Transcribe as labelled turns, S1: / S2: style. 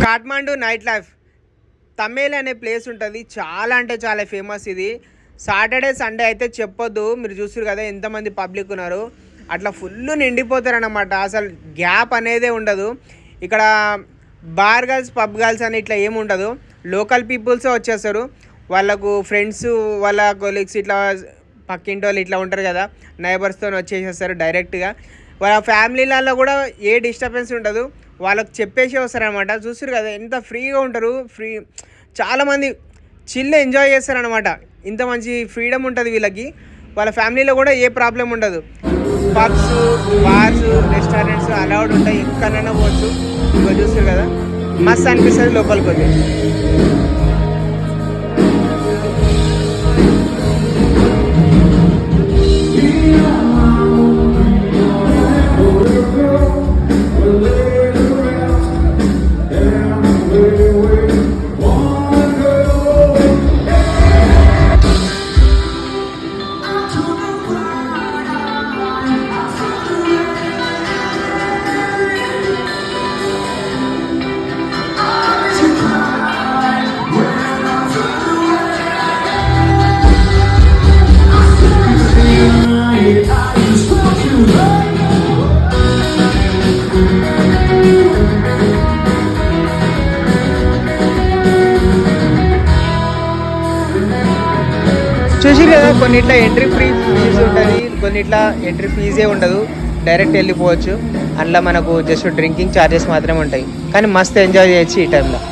S1: Kathmandu night life తమేల్ అనే place ఉంటుంది. చాలా అంటే చాలా ఫేమస్ ఇది. సాటర్డే సండే అయితే చెప్పొద్దు. మీరు చూస్తారు కదా ఎంతమంది పబ్లిక్ ఉన్నారు, అట్లా ఫుల్ నిండిపోతారు అన్నమాట. అసలు గ్యాప్ అనేదే ఉండదు ఇక్కడ. బార్ గర్ల్స్ పబ్ గర్ల్స్ అని ఇట్లా ఏమి ఉండదు. లోకల్ పీపుల్సే వచ్చేస్తారు. వాళ్ళకు ఫ్రెండ్స్, వాళ్ళ కొలీగ్స్, ఇట్లా పక్కింటి వాళ్ళు ఇట్లా ఉంటారు కదా, నైబర్స్తో వచ్చేసేస్తారు డైరెక్ట్గా. వాళ్ళ ఫ్యామిలీలలో కూడా ఏ డిస్టర్బెన్స్ ఉండదు. వాళ్ళకు చెప్పేసి వస్తారనమాట. చూస్తారు కదా ఎంత ఫ్రీగా ఉంటారు. చాలామంది చిల్ ఎంజాయ్ చేస్తారనమాట. ఇంత మంచి ఫ్రీడమ్ ఉంటుంది వీళ్ళకి. వాళ్ళ ఫ్యామిలీలో కూడా ఏ ప్రాబ్లం ఉండదు. పబ్స్, బార్స్, రెస్టారెంట్స్ అలౌడ్ ఉంటాయి. ఎక్కడైనా పోవచ్చు. ఇంకా చూస్తారు కదా మస్తు అనిపిస్తుంది లోపలికి వచ్చి. చూసి కదా కొన్నిట్లా ఎంట్రీ ఫీజు ఉంటుంది, కొన్నిట్లా ఎంట్రీ ఫీజే ఉండదు. డైరెక్ట్ వెళ్ళిపోవచ్చు. అందులో మనకు జస్ట్ డ్రింకింగ్ ఛార్జెస్ మాత్రమే ఉంటాయి. కానీ మస్తు ఎంజాయ్ చేయొచ్చు ఈ టైంలో.